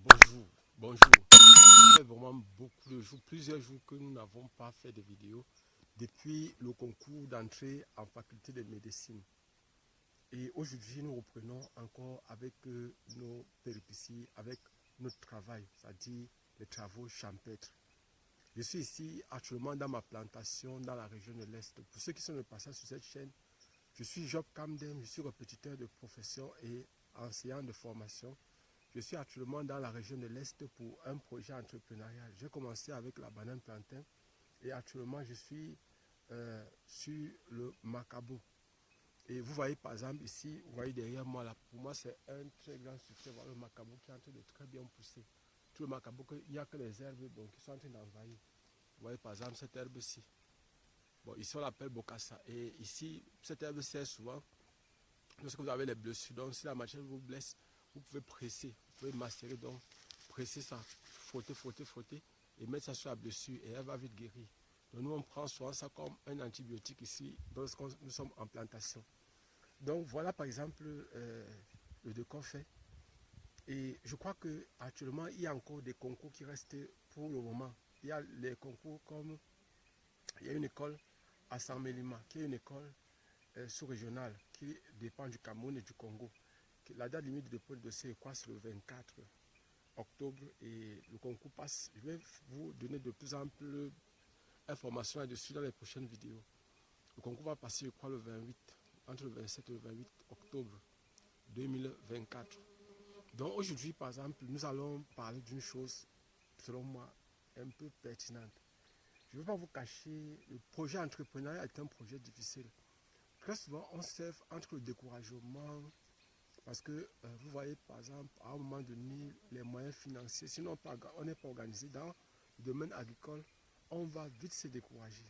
Bonjour, bonjour. Ça fait vraiment beaucoup de jours, plusieurs jours que nous n'avons pas fait de vidéos depuis le concours d'entrée en faculté de médecine. Et aujourd'hui, nous reprenons encore avec nos péripéties, avec notre travail, c'est-à-dire les travaux champêtres. Je suis ici actuellement dans ma plantation dans la région de l'Est. Pour ceux qui sont de passage sur cette chaîne, je suis Job Camden, je suis répétiteur de profession et enseignant de formation. Je suis actuellement dans la région de l'Est pour un projet entrepreneurial. J'ai commencé avec la banane plantain et actuellement je suis sur le macabo. Et vous voyez par exemple ici, vous voyez derrière moi là, pour moi c'est un très grand succès, voir le macabo qui est en train de très bien pousser. Tout le macabo, il n'y a que les herbes donc, qui sont en train d'envahir. Vous voyez par exemple cette herbe-ci. Bon, ici on l'appelle bokassa. Et ici, cette herbe sert souvent lorsque vous avez les blessures. Donc si la machine vous blesse, vous pouvez presser, vous pouvez macérer, donc presser ça, frotter, frotter, frotter et mettre ça sur la blessure et elle va vite guérir. Donc nous on prend souvent ça comme un antibiotique ici lorsque nous sommes en plantation. Donc voilà par exemple le décor fait. Et je crois qu'actuellement il y a encore des concours qui restent pour le moment. Il y a les concours comme, il y a une école à Saint-Mélima qui est une école sous-régionale qui dépend du Cameroun et du Congo. La date limite de dépôt de dossier est quoi? C'est le 24 octobre et le concours passe. Je vais vous donner de plus amples informations là-dessus dans les prochaines vidéos. Le concours va passer, je crois, le 28, entre le 27 et le 28 octobre 2024. Donc aujourd'hui, par exemple, nous allons parler d'une chose, selon moi, un peu pertinente. Je ne vais pas vous cacher, le projet entrepreneurial est un projet difficile. Très souvent, on s'élève entre le découragement, parce que vous voyez, par exemple, à un moment donné, les moyens financiers, sinon on n'est pas organisé dans le domaine agricole, on va vite se décourager.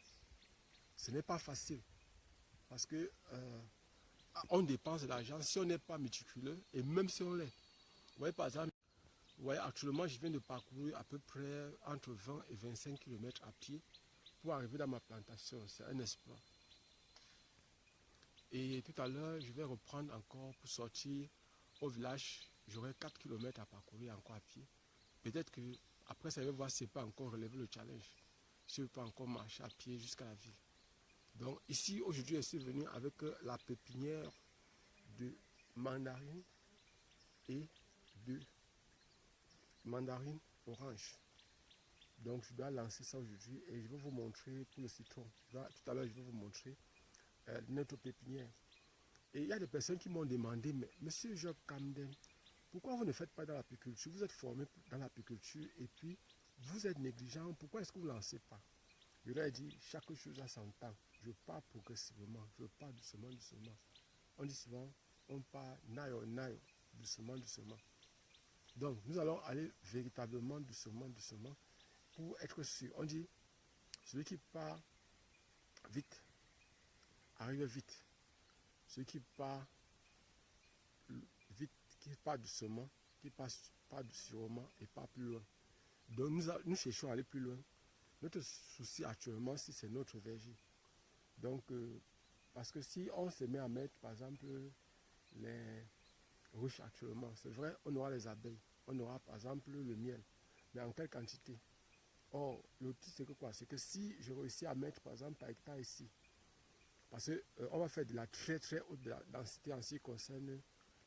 Ce n'est pas facile, parce que on dépense de l'argent si on n'est pas méticuleux, et même si on l'est. Vous voyez, par exemple, vous voyez, actuellement, je viens de parcourir à peu près entre 20 et 25 km à pied pour arriver dans ma plantation. C'est un espoir. Et tout à l'heure, je vais reprendre encore pour sortir au village. J'aurai 4 km à parcourir encore à pied. Peut-être que après ça, je vais voir si je peux encore relever le challenge. Si je peux encore marcher à pied jusqu'à la ville. Donc ici, aujourd'hui, je suis venu avec la pépinière de mandarine et de mandarine orange. Donc je dois lancer ça aujourd'hui et je vais vous montrer pour le citron. Tout à l'heure, je vais vous montrer notre pépinière. Et il y a des personnes qui m'ont demandé, mais Monsieur Job Camden, pourquoi vous ne faites pas dans l'apiculture? Vous êtes formé dans l'apiculture et puis vous êtes négligent. Pourquoi est-ce que vous ne lancez pas? Je leur ai dit, chaque chose a son temps. Je pars progressivement, je pars doucement, doucement. On dit souvent, on part naïo, naïo, doucement, doucement. Donc, nous allons aller véritablement doucement, doucement pour être sûr. On dit, celui qui part vite, arrive vite. Celui qui part vite, qui part doucement, qui passe pas sûrement et pas plus loin. Donc nous cherchons à aller plus loin. Notre souci actuellement, c'est notre verger. Donc, parce que si on se met à mettre, par exemple, les ruches actuellement, c'est vrai, on aura les abeilles, on aura par exemple le miel, mais en quelle quantité? Or, le truc c'est que quoi? C'est que si je réussis à mettre, par exemple, par hectare ici, parce qu'on va faire de la très très haute densité en ce qui concerne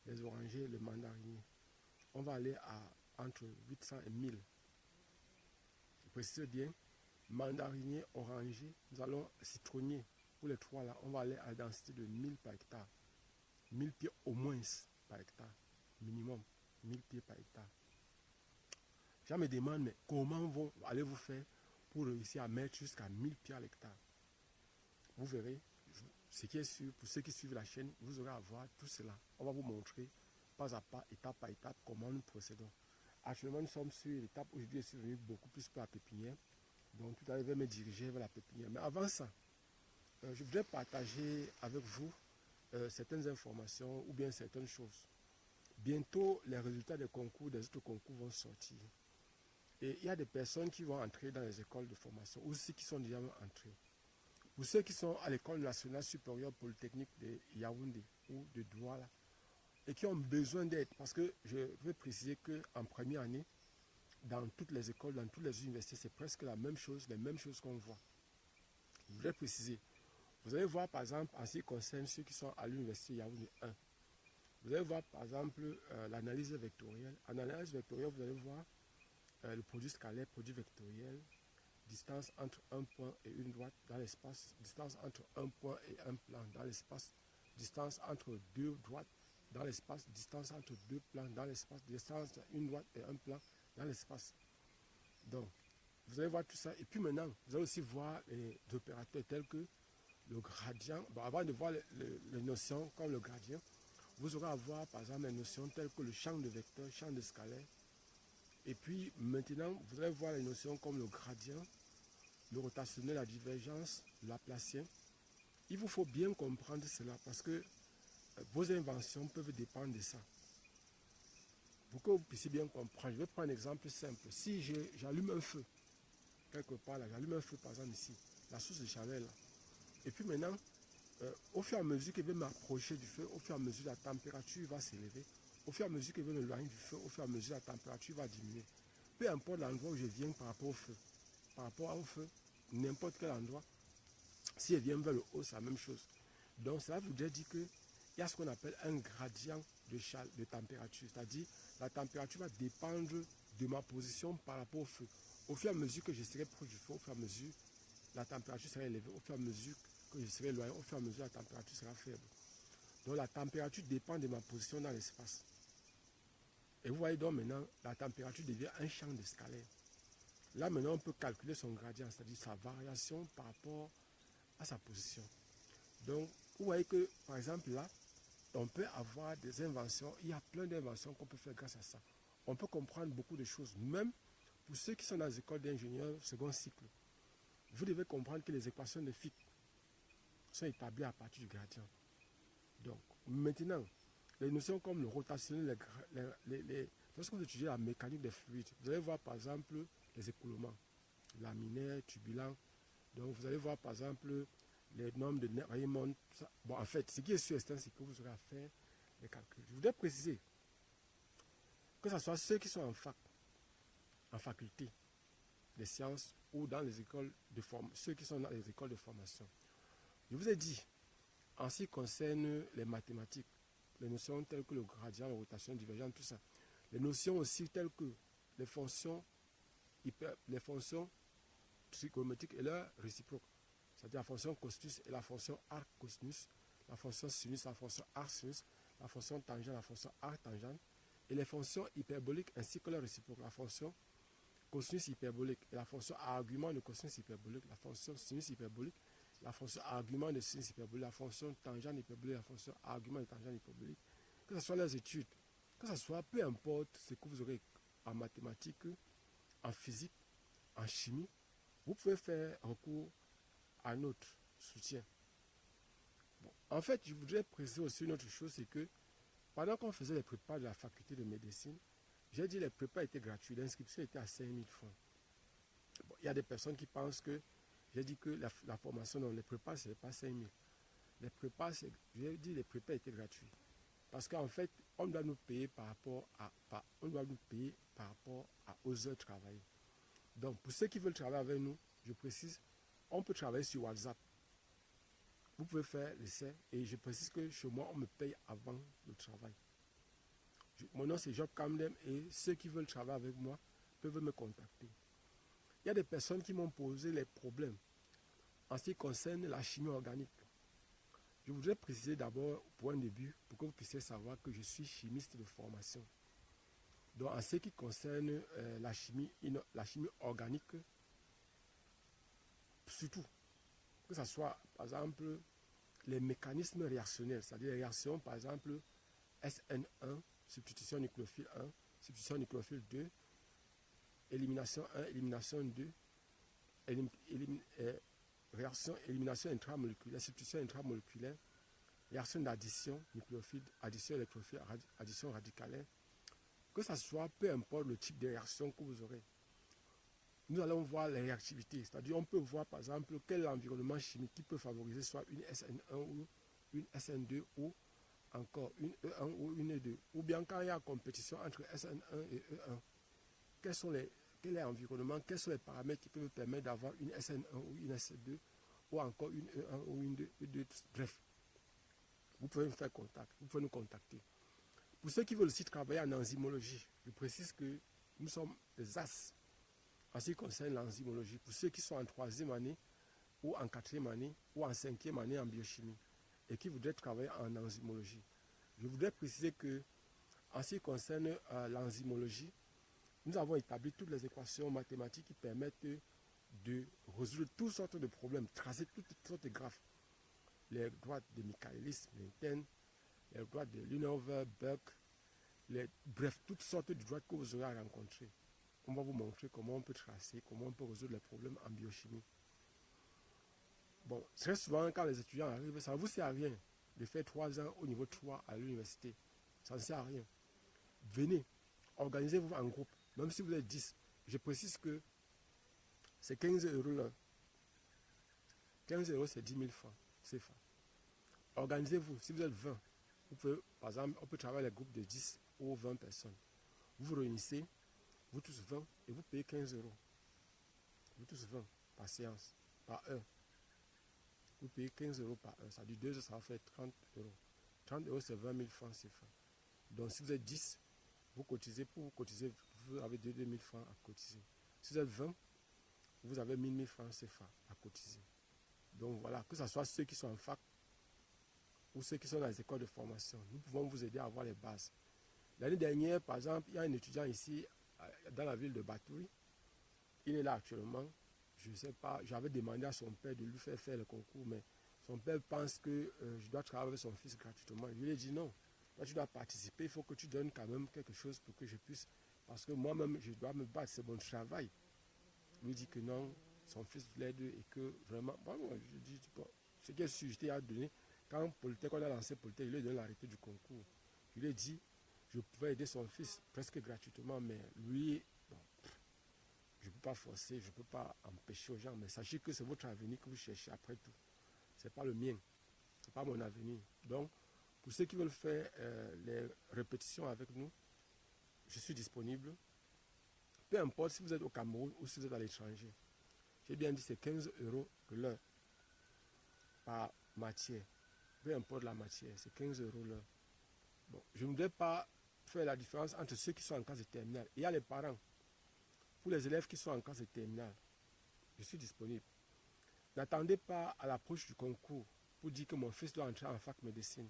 les orangers, le mandarinier. On va aller à entre 800 et 1000. Je précise bien, mandarinier, oranger, nous allons citronnier. Pour les trois là, on va aller à la densité de 1000 par hectare. 1000 pieds au moins par hectare. Minimum 1000 pieds par hectare. Je me demande, mais comment allez-vous faire pour réussir à mettre jusqu'à 1000 pieds à l'hectare? Vous verrez, ce qui est sûr, pour ceux qui suivent la chaîne, vous aurez à voir tout cela. On va vous montrer pas à pas, étape par étape, comment nous procédons. Actuellement, nous sommes sur l'étape où je suis venu beaucoup plus pour la pépinière. Donc, tout à l'heure, je vais me diriger vers la pépinière. Mais avant ça, je voudrais partager avec vous certaines informations ou bien certaines choses. Bientôt, les résultats des concours, des autres concours vont sortir. Et il y a des personnes qui vont entrer dans les écoles de formation, ou ceux qui sont déjà entrés. Pour ceux qui sont à l'école nationale supérieure polytechnique de Yaoundé ou de Douala, et qui ont besoin d'aide, parce que je veux préciser qu'en première année, dans toutes les écoles, dans toutes les universités, c'est presque la même chose, les mêmes choses qu'on voit. Je voudrais préciser. Vous allez voir par exemple, en ce qui concerne ceux qui sont à l'université Yaoundé 1, vous allez voir par exemple l'analyse vectorielle. En analyse vectorielle, vous allez voir le produit scalaire, produit vectoriel, distance entre un point et une droite dans l'espace, distance entre un point et un plan dans l'espace, distance entre deux droites dans l'espace, distance entre deux plans dans l'espace, distance entre une droite et un plan dans l'espace. Donc, vous allez voir tout ça. Et puis maintenant, vous allez aussi voir les opérateurs tels que le gradient. Bon, avant de voir les notions comme le gradient, vous aurez à voir par exemple les notions telles que le champ de vecteur, champ de scalaire. Et puis maintenant, vous allez voir les notions comme le gradient, le rotationnel, la divergence, le laplacien. Il vous faut bien comprendre cela parce que vos inventions peuvent dépendre de ça. Pour que vous puissiez bien comprendre, je vais prendre un exemple simple. Si j'allume un feu, quelque part là, j'allume un feu par exemple ici, la source de chaleur là. Et puis maintenant, au fur et à mesure que je vais m'approcher du feu, au fur et à mesure la température va s'élever, au fur et à mesure que je vais m'éloigner du feu, au fur et à mesure la température va diminuer. Peu importe l'endroit où je viens par rapport au feu, n'importe quel endroit, si je viens vers le haut, c'est la même chose. Donc cela voudrait dire qu'il y a ce qu'on appelle un gradient de température, c'est-à-dire la température va dépendre de ma position par rapport au feu. Au fur et à mesure que je serai proche du feu, au fur et à mesure la température sera élevée, au fur et à mesure que je serai éloigné, au fur et à mesure la température sera faible. Donc la température dépend de ma position dans l'espace. Et vous voyez donc maintenant, la température devient un champ de scalaire. Là maintenant, on peut calculer son gradient, c'est-à-dire sa variation par rapport à sa position. Donc, vous voyez que, par exemple, là, on peut avoir des inventions, il y a plein d'inventions qu'on peut faire grâce à ça. On peut comprendre beaucoup de choses, même pour ceux qui sont dans les écoles d'ingénieurs second cycle. Vous devez comprendre que les équations de Fick sont établies à partir du gradient. Donc, maintenant, les notions comme le rotationnel, lorsque vous étudiez la mécanique des fluides, vous allez voir par exemple les écoulements, laminaires, turbulents. Donc, vous allez voir par exemple les normes de Raymonde. Bon, en fait, ce qui est sûr, c'est que vous aurez à faire les calculs. Je voudrais préciser que ce soit ceux qui sont en faculté des sciences ou dans les écoles de formation, ceux qui sont dans les écoles de formation. Je vous ai dit, en ce qui concerne les mathématiques, les notions telles que le gradient, la rotation, divergence, tout ça, les notions aussi telles que les fonctions trigonométriques et leurs réciproques, c'est-à-dire la fonction cosinus et la fonction arc-cosinus, la fonction sinus, la fonction arc-sinus, la fonction tangente, la fonction arc-tangente, et les fonctions hyperboliques ainsi que leurs réciproques, la fonction cosinus hyperbolique et la fonction argument de cosinus hyperbolique, la fonction sinus hyperbolique, la fonction argument de sinus hyperbolique, la fonction tangente hyperbolique, la fonction argument de tangente hyperbolique, que ce soit les études, que ce soit peu importe ce que vous aurez en mathématiques, en physique, en chimie, vous pouvez faire recours à notre soutien. Bon, en fait, je voudrais préciser aussi une autre chose, c'est que pendant qu'on faisait les prépas de la faculté de médecine, j'ai dit que les prépas étaient gratuits, l'inscription était à 5 000 francs. Bon, il y a des personnes qui pensent que j'ai dit que la formation dans les prépas, ce n'est pas 5 000. Les prépas, j'ai dit les prépas étaient gratuits. Parce qu'en fait, on doit nous payer par rapport aux heures travaillées. Donc, pour ceux qui veulent travailler avec nous, je précise, on peut travailler sur WhatsApp. Vous pouvez faire l'essai et je précise que chez moi, on me paye avant le travail. Mon nom, c'est Job Kamdem et ceux qui veulent travailler avec moi peuvent me contacter. Il y a des personnes qui m'ont posé les problèmes en ce qui concerne la chimie organique. Je voudrais préciser d'abord, pour un début, pour que vous puissiez savoir que je suis chimiste de formation. Donc, en ce qui concerne la chimie organique, surtout, que ce soit, par exemple, les mécanismes réactionnels, c'est-à-dire les réactions, par exemple, SN1, substitution nucléophile 1, substitution nucléophile 2, élimination 1, élimination 2, réaction, élimination intramoléculaire, substitution intramoléculaire, réaction d'addition nucléophile, addition électrophile, addition radicalaire, que ce soit, peu importe le type de réaction que vous aurez. Nous allons voir les réactivités, c'est-à-dire on peut voir par exemple quel environnement chimique qui peut favoriser soit une SN1 ou une SN2 ou encore une E1 ou une E2, ou bien quand il y a compétition entre SN1 et E1, quelles sont les quel est l'environnement, quels sont les paramètres qui peuvent permettre d'avoir une SN1 ou une SN2 ou encore une E1 ou une E2, bref. Vous pouvez me faire contact, vous pouvez nous contacter. Pour ceux qui veulent aussi travailler en enzymologie, je précise que nous sommes des as en ce qui concerne l'enzymologie. Pour ceux qui sont en 3e année ou en 4e année ou en 5e année en biochimie et qui voudraient travailler en enzymologie, je voudrais préciser que en ce qui concerne l'enzymologie, nous avons établi toutes les équations mathématiques qui permettent de résoudre toutes sortes de problèmes, tracer toutes sortes de graphes. Les droites de Michaelis, Menten, les droites de Lunover, Burke, bref, toutes sortes de droites que vous aurez à rencontrer. On va vous montrer comment on peut tracer, comment on peut résoudre les problèmes en biochimie. Bon, très souvent, quand les étudiants arrivent, ça ne vous sert à rien de faire 3 ans au niveau 3 à l'université. Ça ne sert à rien. Venez, organisez-vous en groupe, même si vous êtes 10. Je précise que c'est 15 € là. 15 € c'est 10 000 francs CFA. Organisez-vous, si vous êtes 20, vous pouvez, par exemple, on peut travailler les groupes de 10 ou 20 personnes. Vous vous réunissez, vous tous 20, et vous payez 15 €. Vous tous 20 par séance, par heure. Vous payez 15 € par heure. Ça dit 2 heures, ça va faire 30 €. 30 € c'est 20 000 francs CFA. Donc si vous êtes 10, vous cotisez, pour vous cotiser, vous avez 2 000 francs à cotiser. Si vous êtes 20, vous avez 1 000 francs CFA à cotiser. Donc voilà, que ce soit ceux qui sont en fac ou ceux qui sont dans les écoles de formation, nous pouvons vous aider à avoir les bases. L'année dernière, par exemple, il y a un étudiant ici, dans la ville de Batouri. Il est là actuellement. Je ne sais pas, j'avais demandé à son père de lui faire le concours, mais son père pense que je dois travailler avec son fils gratuitement. Je lui ai dit non, toi tu dois participer, il faut que tu donnes quand même quelque chose pour que je puisse, parce que moi-même je dois me battre, c'est mon travail. Il lui dit que non, son fils l'aide et que vraiment, bon, je dis, bon, ce qui est sûr, je t'ai donné, quand Polytech, on a lancé Polytech, je lui ai donné l'arrêté du concours. Je lui ai dit, je pouvais aider son fils presque gratuitement, mais lui, bon, je ne peux pas forcer, je ne peux pas empêcher aux gens, mais sachez que c'est votre avenir que vous cherchez après tout. Ce n'est pas le mien, ce n'est pas mon avenir. Donc, pour ceux qui veulent faire les répétitions avec nous, je suis disponible. Peu importe si vous êtes au Cameroun ou si vous êtes à l'étranger. J'ai bien dit c'est 15 € de l'heure par matière. Peu importe la matière, c'est 15 € l'heure. Bon, je ne voudrais pas faire la différence entre ceux qui sont en classe de terminale. Il y a les parents. Pour les élèves qui sont en classe de terminale, je suis disponible. N'attendez pas à l'approche du concours pour dire que mon fils doit entrer en fac médecine.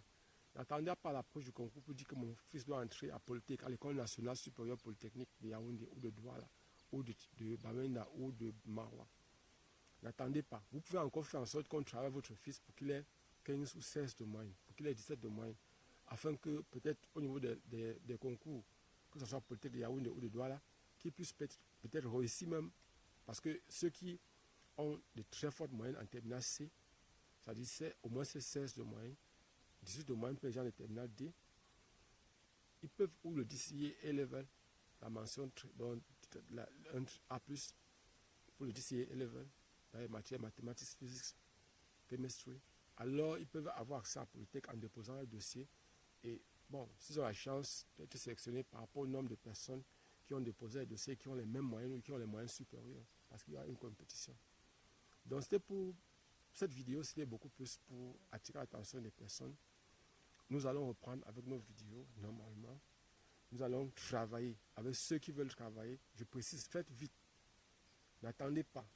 N'attendez pas à l'approche du concours pour dire que mon fils doit entrer à Polytech, à l'école nationale supérieure polytechnique de Yaoundé ou de Douala, ou de Bamenda ou de Marwa. N'attendez pas. Vous pouvez encore faire en sorte qu'on travaille votre fils pour qu'il ait 15 ou 16 de moyenne, pour qu'il ait 17 de moyenne, afin que peut-être au niveau des concours, que ce soit Polytech de Yaoundé ou de Douala, qu'il puisse peut-être réussir même, parce que ceux qui ont de très fortes moyennes en terminale C, c'est-à-dire c'est au moins 16 de moyenne, 18 de moyenne pour les gens de terminale D, ils peuvent, ou le DCA A-Level, la mention un A+, pour le DCA A-Level, dans les matières mathématiques, physique, chemistry, alors ils peuvent avoir accès à Polytech en déposant un dossier. Et bon, s'ils ont la chance d'être sélectionnés par rapport au nombre de personnes qui ont déposé un dossier, qui ont les mêmes moyens ou qui ont les moyens supérieurs, parce qu'il y a une compétition. Donc c'était pour cette vidéo, c'était beaucoup plus pour attirer l'attention des personnes. Nous allons reprendre avec nos vidéos normalement. Nous allons travailler avec ceux qui veulent travailler. Je précise, faites vite. N'attendez pas.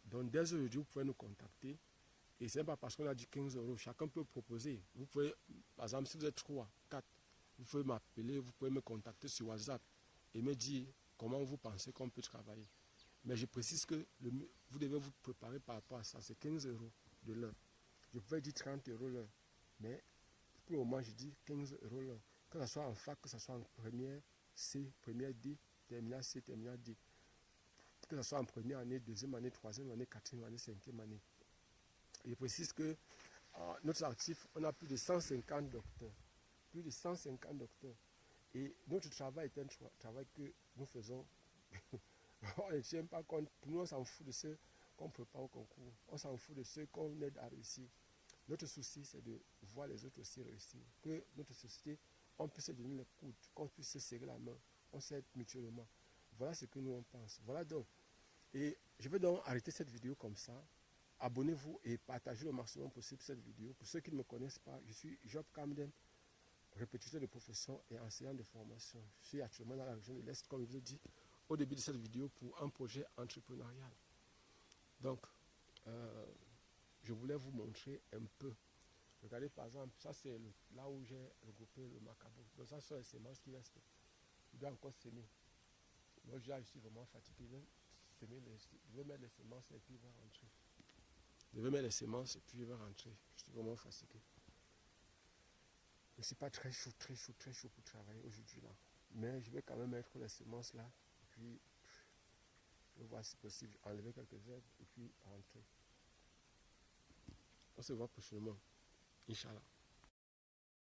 Donc dès aujourd'hui, vous pouvez nous contacter. Et ce n'est pas parce qu'on a dit 15 €. Chacun peut proposer. Vous pouvez, par exemple, si vous êtes 3, 4, vous pouvez m'appeler, vous pouvez me contacter sur WhatsApp et me dire comment vous pensez qu'on peut travailler. Mais je précise que vous devez vous préparer par rapport à ça. C'est 15 € de l'heure. Je pouvais dire 30 € l'heure. Mais pour le moment, je dis 15 € l'heure. Que ce soit en fac, que ce soit en première C, première D, terminale C, terminale D. Que ce soit en première année, deuxième année, troisième année, quatrième année, cinquième année. Et je précise que notre actif, on a plus de 150 docteurs. Plus de 150 docteurs. Et notre travail est un travail que nous faisons. On ne tient pas compte. Pour nous, on s'en fout de ceux qu'on prépare au concours. On s'en fout de ceux qu'on aide à réussir. Notre souci, c'est de voir les autres aussi réussir. Que notre société, on puisse se donner les coudes, qu'on puisse se serrer la main, on s'aide mutuellement. Voilà ce que nous on pense. Voilà donc. Et je vais donc arrêter cette vidéo comme ça. Abonnez-vous et partagez le maximum possible cette vidéo. Pour ceux qui ne me connaissent pas, je suis Job Camden, répétiteur de profession et enseignant de formation. Je suis actuellement dans la région de l'Est, comme je vous ai dit au début de cette vidéo, pour un projet entrepreneurial. Donc, je voulais vous montrer un peu. Regardez par exemple, ça c'est là où j'ai regroupé le macabo. Donc ça sont les semences qui restent. Il doit encore s'aimer. Moi je suis vraiment fatigué. Je vais mettre les semences et puis il va rentrer. Je vais mettre les semences et puis il va rentrer. Je suis vraiment fatigué. Je ne suis pas très chaud pour travailler aujourd'hui là. Mais je vais quand même mettre les semences là. Et puis, je vais voir si possible, enlever quelques herbes et puis rentrer. On se voit prochainement. Inch'Allah.